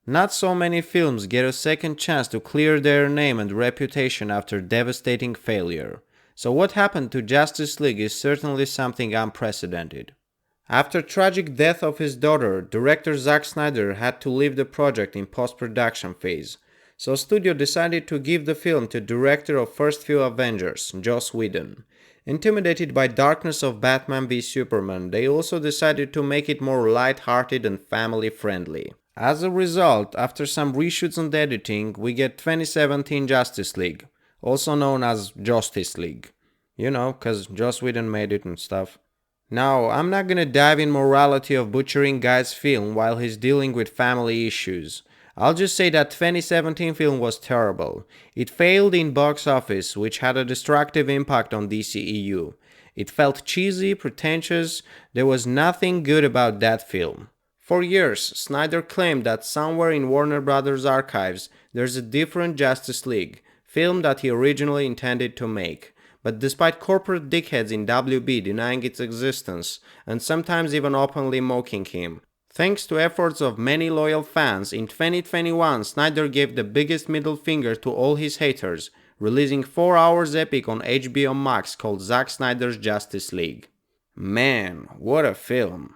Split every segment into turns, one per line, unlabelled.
Not so many films get a second chance to clear their name and reputation after devastating failure. So what happened to Justice League is certainly something unprecedented. After tragic death of his daughter, director Zack Snyder had to leave the project in post-production phase. So studio decided to give the film to director of first few Avengers, Joss Whedon. Intimidated by darkness of Batman v Superman, they also decided to make it more light-hearted and family-friendly. As a result, after some reshoots and editing, we get 2017 Justice League, also known as Justice League. You know, cause Joss Whedon made it and stuff. Now, I'm not gonna dive in morality of butchering guy's film while he's dealing with family issues. I'll just say that 2017 film was terrible. It failed in box office, which had a destructive impact on DCEU. It felt cheesy, pretentious, there was nothing good about that film. For years, Snyder claimed that somewhere in Warner Brothers archives there's a different Justice League, film that he originally intended to make. But despite corporate dickheads in WB denying its existence, and sometimes even openly mocking him, thanks to efforts of many loyal fans, in 2021 Snyder gave the biggest middle finger to all his haters, releasing 4 hours epic on HBO Max called Zack Snyder's Justice League. Man, what a film.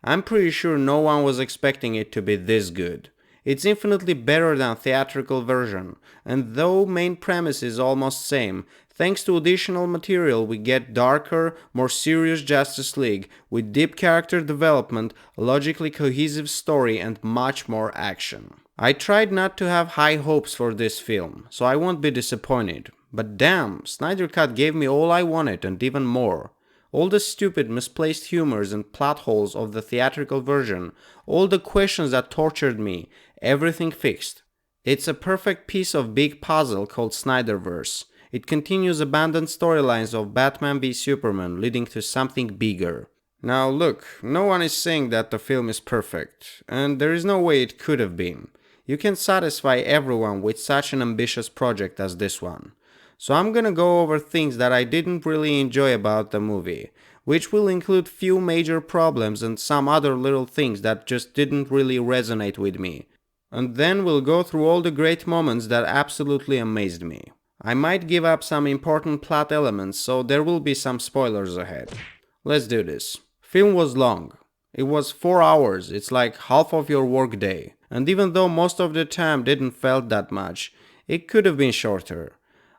I'm pretty sure no one was expecting it to be this good. It's infinitely better than theatrical version, and though main premise is almost same, thanks to additional material we get darker, more serious Justice League, with deep character development, a logically cohesive story and much more action. I tried not to have high hopes for this film, so I won't be disappointed, but damn, Snyder Cut gave me all I wanted and even more. All the stupid, misplaced humors and plot holes of the theatrical version, all the questions that tortured me, everything fixed. It's a perfect piece of big puzzle called Snyderverse. It continues abandoned storylines of Batman v Superman leading to something bigger. Now look, no one is saying that the film is perfect, and there is no way it could have been. You can satisfy everyone with such an ambitious project as this one. So I'm gonna go over things that I didn't really enjoy about the movie, which will include few major problems and some other little things that just didn't really resonate with me. And then we'll go through all the great moments that absolutely amazed me. I might give up some important plot elements, so there will be some spoilers ahead. Let's do this. Film was long. It was 4 hours, it's like half of your workday. And even though most of the time didn't felt that much, it could have been shorter.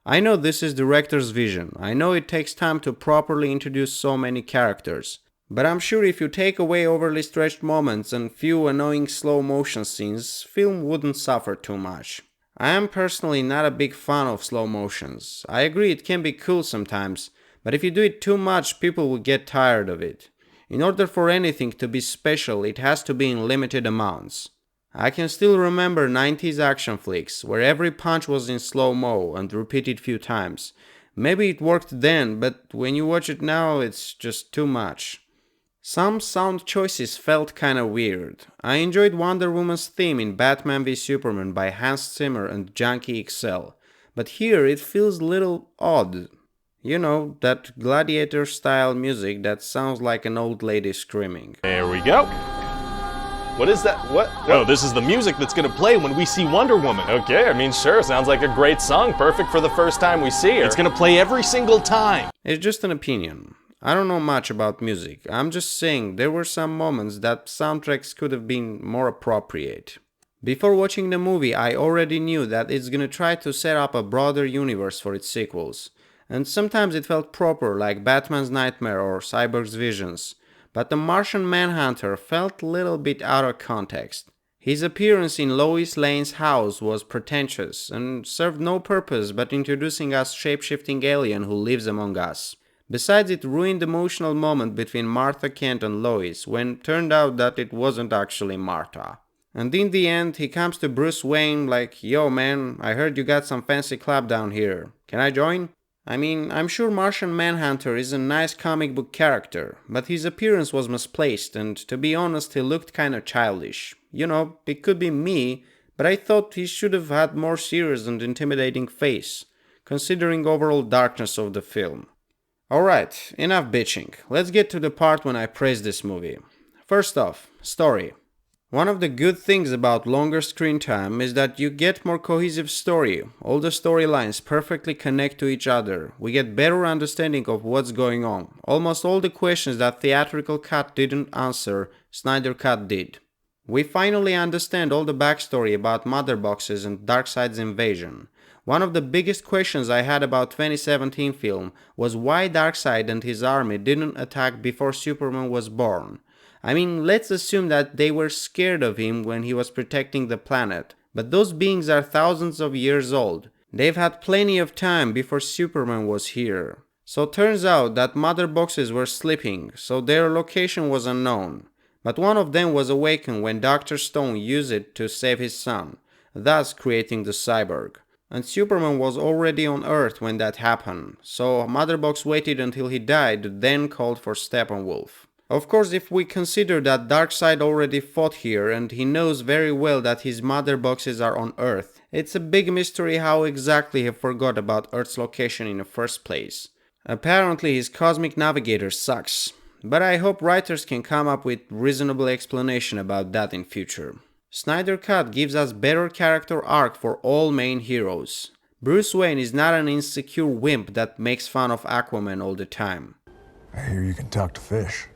I know this is director's vision, I know it takes time to properly introduce so many characters, but I'm sure if you take away overly stretched moments and few annoying slow motion scenes, film wouldn't suffer too much. I am personally not a big fan of slow motions. I agree it can be cool sometimes, but if you do it too much, people will get tired of it. In order for anything to be special, it has to be in limited amounts. I can still remember 90s action flicks, where every punch was in slow-mo and repeated few times. Maybe it worked then, but when you watch it now, it's just too much. Some sound choices felt kinda weird. I enjoyed Wonder Woman's theme in Batman v Superman by Hans Zimmer and Junkie XL, but here it feels a little odd. You know, that gladiator-style music that sounds like an old lady screaming.
There we go. What is that? What? Oh, this is the music that's gonna play when we see Wonder Woman. Okay, I mean, sure, sounds like a great song, perfect for the first time we see her. It's gonna play every single time.
It's just an opinion. I don't know much about music. I'm just saying there were some moments that soundtracks could have been more appropriate. Before watching the movie, I already knew that it's gonna try to set up a broader universe for its sequels. And sometimes it felt proper, like Batman's Nightmare or Cyborg's Visions. But the Martian Manhunter felt a little bit out of context. His appearance in Lois Lane's house was pretentious and served no purpose but introducing us shape-shifting alien who lives among us. Besides, it ruined the emotional moment between Martha Kent and Lois when turned out that it wasn't actually Martha. And in the end, he comes to Bruce Wayne like, "Yo man, I heard you got some fancy club down here. Can I join?" I mean, I'm sure Martian Manhunter is a nice comic book character, but his appearance was misplaced and to be honest he looked kinda childish. You know, it could be me, but I thought he should have had more serious and intimidating face, considering overall darkness of the film. Alright, enough bitching. Let's get to the part when I praise this movie. First off, story. One of the good things about longer screen time is that you get more cohesive story. All the storylines perfectly connect to each other. We get better understanding of what's going on. Almost all the questions that theatrical cut didn't answer, Snyder Cut did. We finally understand all the backstory about mother boxes and Darkseid's invasion. One of the biggest questions I had about 2017 film was why Darkseid and his army didn't attack before Superman was born. I mean, let's assume that they were scared of him when he was protecting the planet, but those beings are thousands of years old. They've had plenty of time before Superman was here. So turns out that mother boxes were sleeping, so their location was unknown. But one of them was awakened when Dr. Stone used it to save his son, thus creating the cyborg. And Superman was already on Earth when that happened, so Mother Box waited until he died, then called for Steppenwolf. Of course, if we consider that Darkseid already fought here and he knows very well that his mother boxes are on Earth, it's a big mystery how exactly he forgot about Earth's location in the first place. Apparently his cosmic navigator sucks, but I hope writers can come up with reasonable explanation about that in future. Snyder Cut gives us better character arc for all main heroes. Bruce Wayne is not an insecure wimp that makes fun of Aquaman all the time.
I hear you can talk to fish.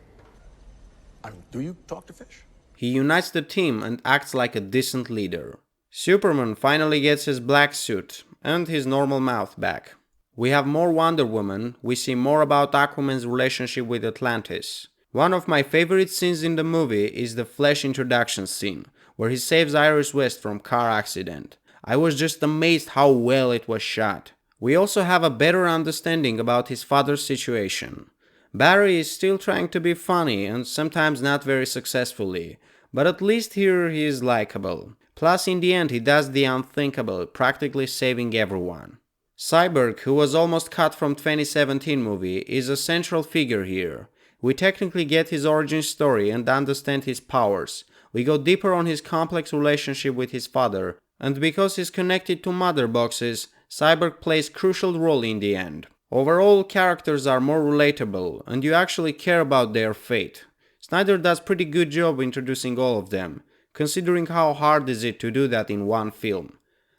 Do you talk to fish?
He unites the team and acts like a decent leader. Superman finally gets his black suit and his normal mouth back. We have more Wonder Woman, we see more about Aquaman's relationship with Atlantis. One of my favorite scenes in the movie is the Flash introduction scene, where he saves Iris West from car accident. I was just amazed how well it was shot. We also have a better understanding about his father's situation. Barry is still trying to be funny and sometimes not very successfully, but at least here he is likable. Plus in the end he does the unthinkable, practically saving everyone. Cyborg, who was almost cut from 2017 movie, is a central figure here. We technically get his origin story and understand his powers. We go deeper on his complex relationship with his father, and because he's connected to mother boxes, Cyborg plays a crucial role in the end. Overall, characters are more relatable, and you actually care about their fate. Snyder does pretty good job introducing all of them, considering how hard is it to do that in one film.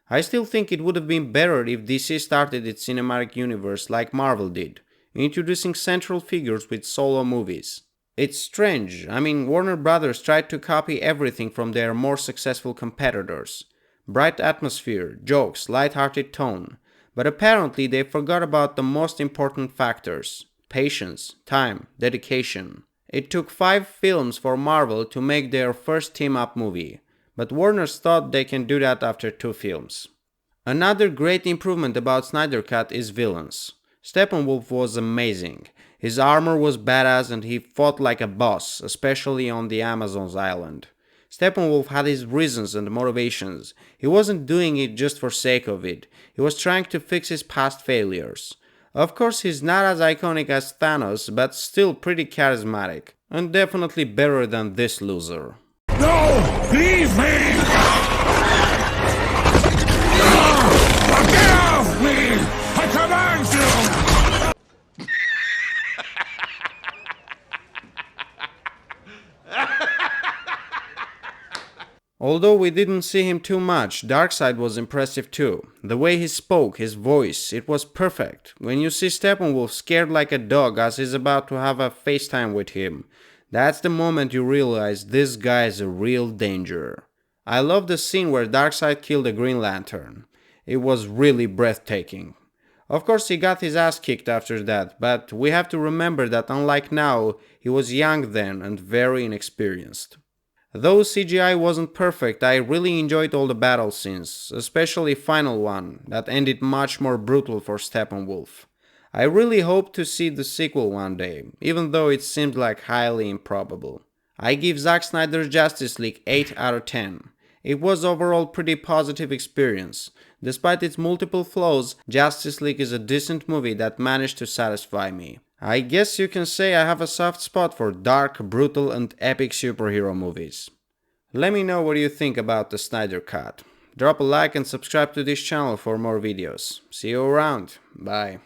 I still think it would have been better if DC started its cinematic universe like Marvel did, introducing central figures with solo movies. It's strange, I mean Warner Brothers tried to copy everything from their more successful competitors. Bright atmosphere, jokes, light-hearted tone. But apparently they forgot about the most important factors: patience, time, dedication. It took 5 films for Marvel to make their first team-up movie, but Warner thought they can do that after 2 films. Another great improvement about Snyder Cut is villains. Steppenwolf was amazing. His armor was badass and he fought like a boss, especially on the Amazon's island. Steppenwolf had his reasons and motivations. He wasn't doing it just for sake of it. He was trying to fix his past failures. Of course, he's not as iconic as Thanos, but still pretty charismatic. And definitely better than this loser.
No! Leave me! Get off me! I command you!
Although we didn't see him too much, Darkseid was impressive too. The way he spoke, his voice, it was perfect. When you see Steppenwolf scared like a dog as he's about to have a FaceTime with him, that's the moment you realize this guy is a real danger. I love the scene where Darkseid killed the Green Lantern. It was really breathtaking. Of course he got his ass kicked after that, but we have to remember that unlike now, he was young then and very inexperienced. Though CGI wasn't perfect, I really enjoyed all the battle scenes, especially final one, that ended much more brutal for Steppenwolf. I really hope to see the sequel one day, even though it seems like highly improbable. I give Zack Snyder's Justice League 8 out of 10. It was overall pretty positive experience. Despite its multiple flaws, Justice League is a decent movie that managed to satisfy me. I guess you can say I have a soft spot for dark, brutal and epic superhero movies. Let me know what you think about the Snyder Cut. Drop a like and subscribe to this channel for more videos. See you around. Bye.